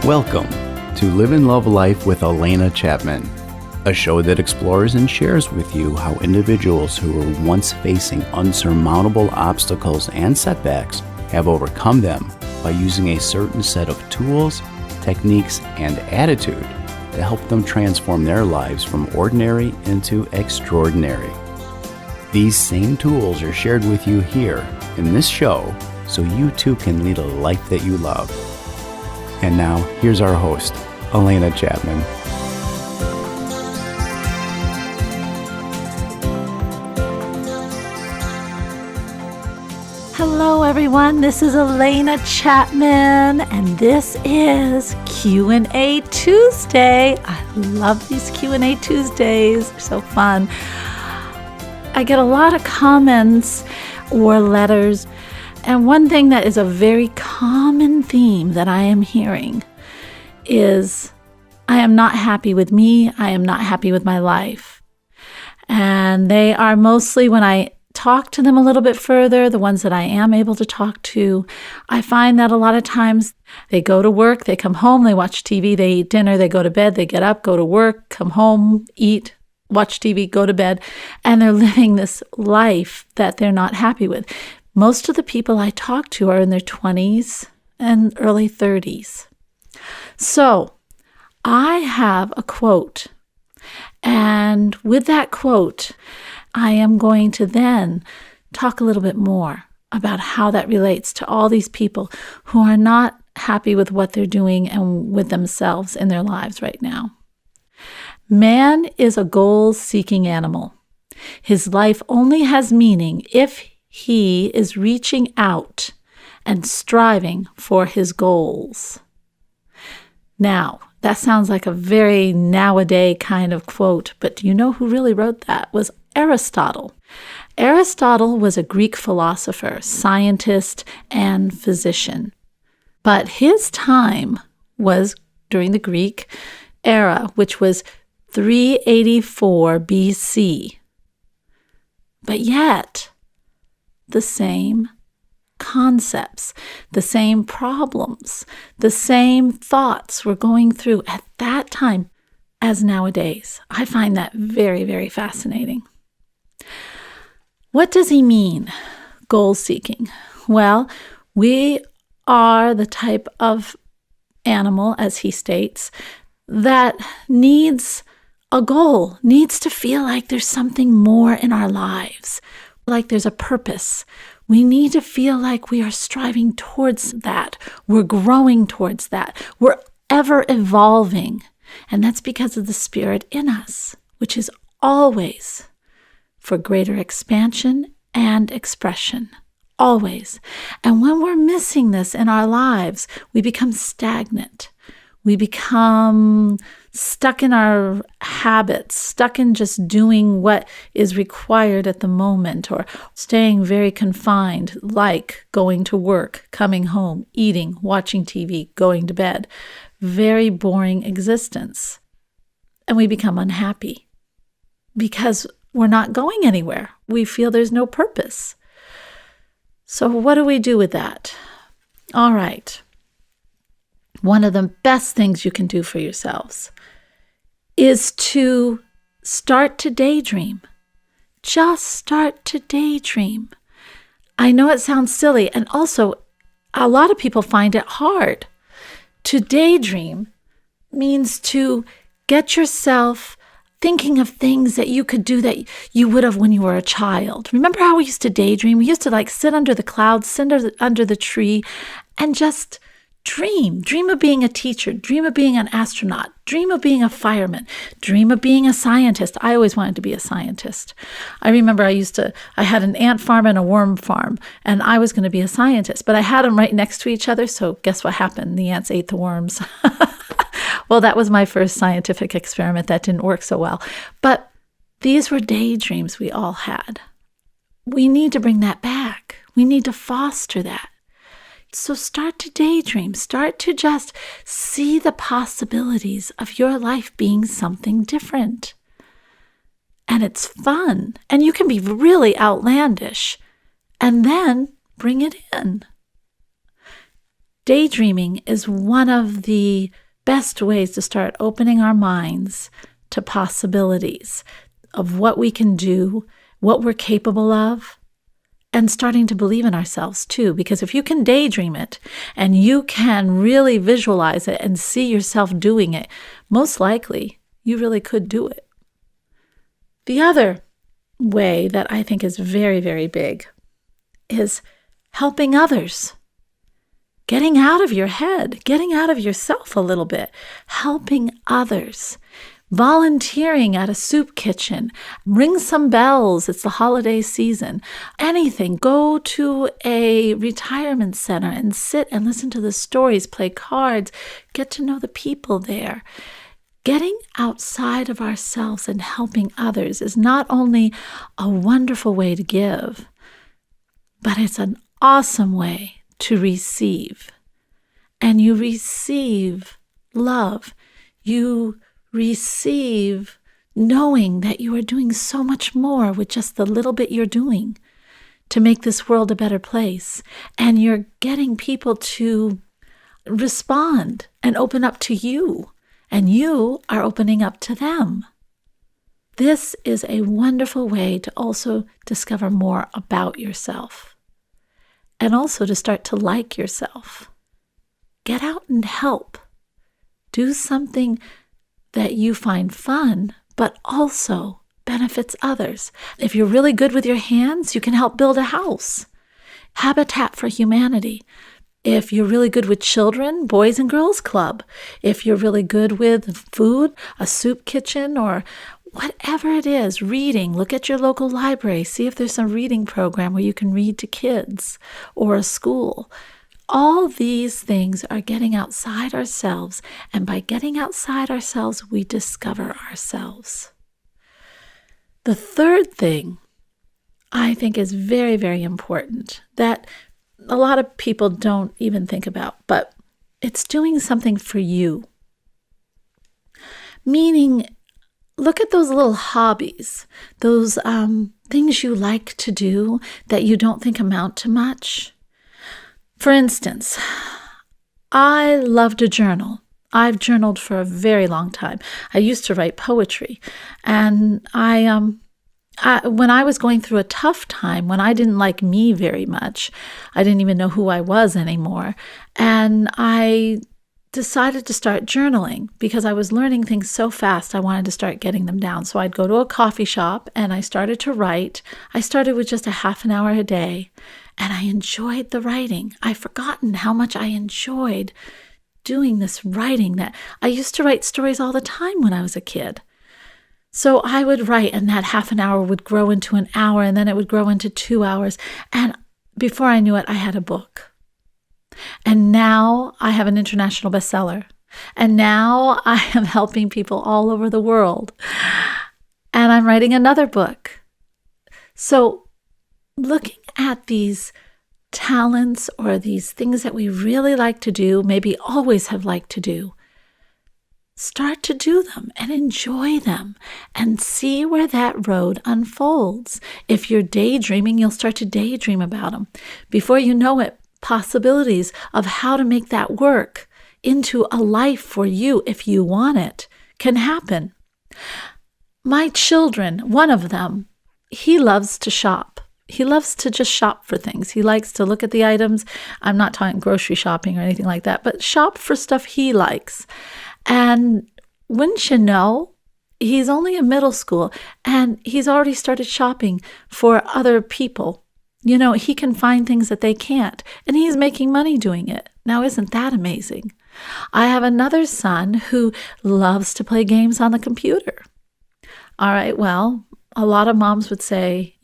Welcome to Live and Love Life with Alena Chapman, a show that explores and shares with you how individuals who were once facing unsurmountable obstacles and setbacks have overcome them by using a certain set of tools, techniques, and attitude to help them transform their lives from ordinary into extraordinary. These same tools are shared with you here in this show so you too can lead a life that you love. And now, here's our host, Alena Chapman. Hello, everyone. This is Alena Chapman, and this is Q&A Tuesday. I love these Q&A Tuesdays. They're so fun. I get a lot of comments or letters, and one thing that is a very common theme that I am hearing is, I am not happy with me. I am not happy with my life. And they are mostly, when I talk to them a little bit further, the ones that I am able to talk to, I find that a lot of times they go to work, they come home, they watch TV, they eat dinner, they go to bed, they get up, go to work, come home, eat, watch TV, go to bed, and they're living this life that they're not happy with. Most of the people I talk to are in their 20s and early 30s. So I have a quote, and with that quote, I am going to then talk a little bit more about how that relates to all these people who are not happy with what they're doing and with themselves in their lives right now. Man is a goal-seeking animal. His life only has meaning if he is reaching out and striving for his goals. Now, that sounds like a very nowadays kind of quote, but do you know who really wrote that? It was Aristotle. Aristotle was a Greek philosopher, scientist, and physician. But his time was during the Greek era, which was 384 BC. But yet, the same concepts, the same problems, the same thoughts were going through at that time as nowadays. I find that very, very fascinating. What does he mean, goal-seeking? Well, we are the type of animal, as he states, that needs a goal, needs to feel like there's something more in our lives, like there's a purpose. We need to feel like we are striving towards that. We're growing towards that. We're ever evolving. And that's because of the spirit in us, which is always for greater expansion and expression. Always. And when we're missing this in our lives, we become stagnant. We become stuck in our habits, stuck in just doing what is required at the moment, or staying very confined, like going to work, coming home, eating, watching TV, going to bed. Very boring existence. And we become unhappy because we're not going anywhere. We feel there's no purpose. So what do we do with that? All right. One of the best things you can do for yourselves is to start to daydream. Just start to daydream. I know it sounds silly, and also a lot of people find it hard. To daydream means to get yourself thinking of things that you could do that you would have when you were a child. Remember how we used to daydream? We used to sit under the clouds, sit under the tree, and just dream of being a teacher, dream of being an astronaut, dream of being a fireman, dream of being a scientist. I always wanted to be a scientist. I remember I had an ant farm and a worm farm, and I was going to be a scientist, but I had them right next to each other, so guess what happened? The ants ate the worms. Well, that was my first scientific experiment. That didn't work so well. But these were daydreams we all had. We need to bring that back. We need to foster that. So start to daydream. Start to just see the possibilities of your life being something different. And it's fun. And you can be really outlandish. And then bring it in. Daydreaming is one of the best ways to start opening our minds to possibilities of what we can do, what we're capable of, and starting to believe in ourselves too. Because if you can daydream it and you can really visualize it and see yourself doing it, most likely you really could do it. The other way that I think is very, very big is helping others. Getting out of your head, getting out of yourself a little bit, helping others. Volunteering at a soup kitchen, ring some bells, it's the holiday season, anything. Go to a retirement center and sit and listen to the stories, play cards, get to know the people there. Getting outside of ourselves and helping others is not only a wonderful way to give, but it's an awesome way to receive. And you receive love. You receive knowing that you are doing so much more with just the little bit you're doing to make this world a better place. And you're getting people to respond and open up to you, and you are opening up to them. This is a wonderful way to also discover more about yourself and also to start to like yourself. Get out and help. Do something that you find fun, but also benefits others. If you're really good with your hands, you can help build a house. Habitat for Humanity. If you're really good with children, Boys and Girls Club. If you're really good with food, a soup kitchen, or whatever it is, reading. Look at your local library. See if there's some reading program where you can read to kids, or a school. All these things are getting outside ourselves, and by getting outside ourselves, we discover ourselves. The third thing I think is very, very important that a lot of people don't even think about, but it's doing something for you. Meaning, look at those little hobbies, those things you like to do that you don't think amount to much. For instance, I love to journal. I've journaled for a very long time. I used to write poetry, and when I was going through a tough time, when I didn't like me very much, I didn't even know who I was anymore, and I decided to start journaling because I was learning things so fast. I wanted to start getting them down. So I'd go to a coffee shop and I started to write. I started with just a half an hour a day, and I enjoyed the writing. I've forgotten how much I enjoyed doing this writing. That I used to write stories all the time when I was a kid. So I would write, and that half an hour would grow into an hour, and then it would grow into 2 hours. And before I knew it, I had a book. And now I have an international bestseller. And now I am helping people all over the world. And I'm writing another book. So looking at these talents or these things that we really like to do, maybe always have liked to do, start to do them and enjoy them and see where that road unfolds. If you're daydreaming, you'll start to daydream about them. Before you know it, possibilities of how to make that work into a life for you, if you want it, can happen. My children, one of them, he loves to shop. He loves to just shop for things. He likes to look at the items. I'm not talking grocery shopping or anything like that, but shop for stuff he likes. And wouldn't you know, he's only in middle school and he's already started shopping for other people. You know, he can find things that they can't, and he's making money doing it. Now, isn't that amazing? I have another son who loves to play games on the computer. All right, well, a lot of moms would say,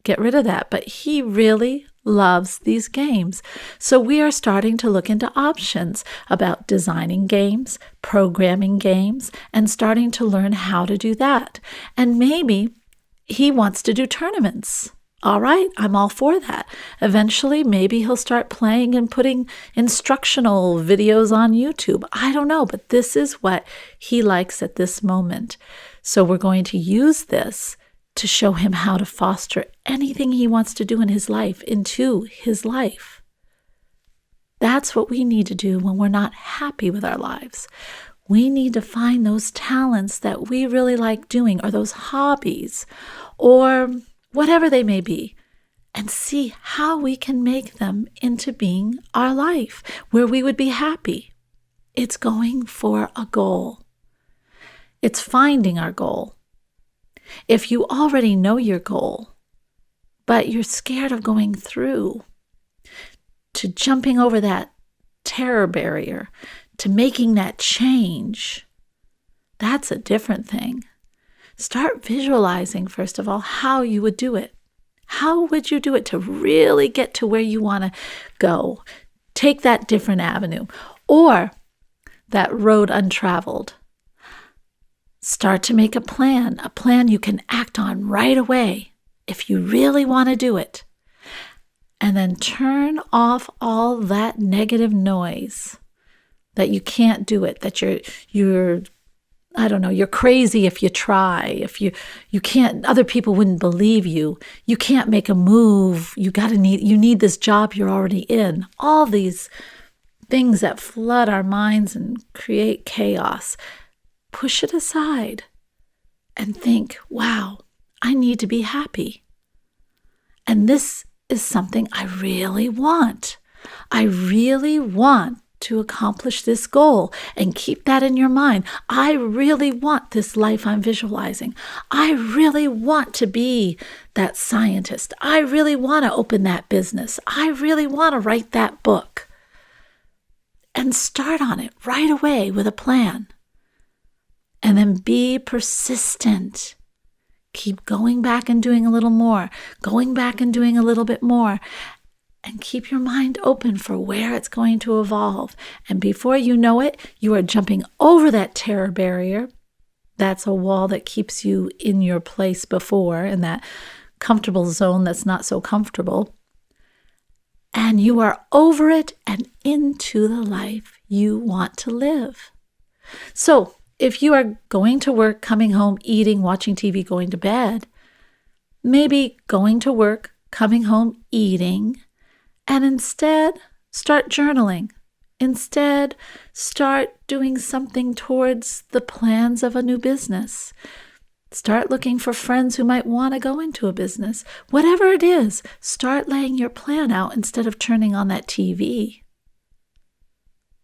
get rid of that, but he really loves these games. So we are starting to look into options about designing games, programming games, and starting to learn how to do that. And maybe he wants to do tournaments. All right, I'm all for that. Eventually, maybe he'll start playing and putting instructional videos on YouTube. I don't know, but this is what he likes at this moment. So we're going to use this to show him how to foster anything he wants to do in his life into his life. That that's what we need to do when we're not happy with our lives. We need to find those talents that we really like doing, or those hobbies, or whatever they may be, and see how we can make them into being our life, where we would be happy. It's going for a goal. It's finding our goal. If you already know your goal, but you're scared of going through, to jumping over that terror barrier, to making that change, that's a different thing. Start visualizing, first of all, how you would do it. How would you do it to really get to where you want to go? Take that different avenue or that road untraveled. Start to make a plan you can act on right away if you really want to do it. And then turn off all that negative noise that you can't do it, that you're crazy if you try, if you can't, other people wouldn't believe you can't make a move, you need this job you're already in. All these things that flood our minds and create chaos. Push it aside and think, wow, I need to be happy. And this is something I really want. I really want to accomplish this goal, and keep that in your mind. I really want this life I'm visualizing. I really want to be that scientist. I really want to open that business. I really want to write that book. And start on it right away with a plan. And then be persistent. Keep going back and doing a little more, going back and doing a little bit more. And keep your mind open for where it's going to evolve. And before you know it, you are jumping over that terror barrier. That's a wall that keeps you in your place before, in that comfortable zone that's not so comfortable. And you are over it and into the life you want to live. So if you are going to work, coming home, eating, watching TV, going to bed, maybe going to work, coming home, eating, and instead, start journaling. Instead, start doing something towards the plans of a new business. Start looking for friends who might want to go into a business. Whatever it is, start laying your plan out instead of turning on that TV.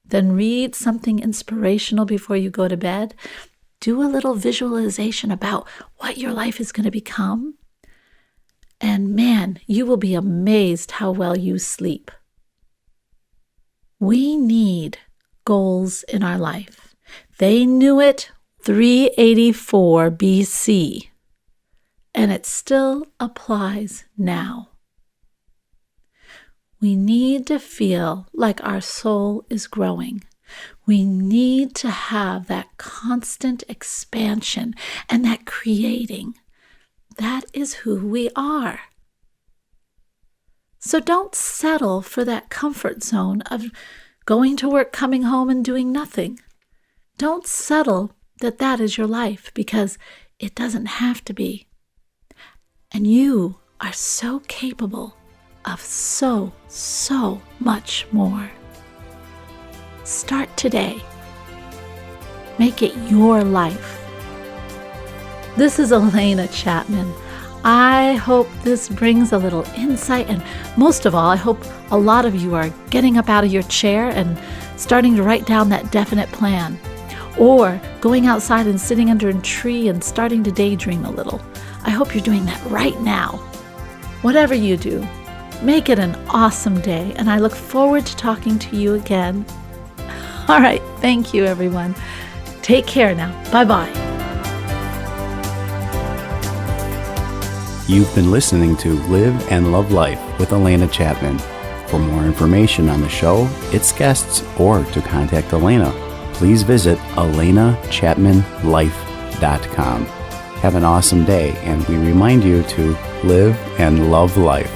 Then read something inspirational before you go to bed. Do a little visualization about what your life is going to become. And man, you will be amazed how well you sleep. We need goals in our life. They knew it 384 BC, and it still applies now. We need to feel like our soul is growing. We need to have that constant expansion and that creating. That is who we are. So don't settle for that comfort zone of going to work, coming home, and doing nothing. Don't settle that is your life, because it doesn't have to be. And you are so capable of so much more. Start today. Make it your life. This is Alena Chapman. I hope this brings a little insight, and most of all, I hope a lot of you are getting up out of your chair and starting to write down that definite plan, or going outside and sitting under a tree and starting to daydream a little. I hope you're doing that right now. Whatever you do, make it an awesome day, and I look forward to talking to you again. All right, thank you, everyone. Take care now. Bye-bye. You've been listening to Live and Love Life with Alena Chapman. For more information on the show, its guests, or to contact Alena, please visit alenachapmanlife.com. Have an awesome day, and we remind you to live and love life.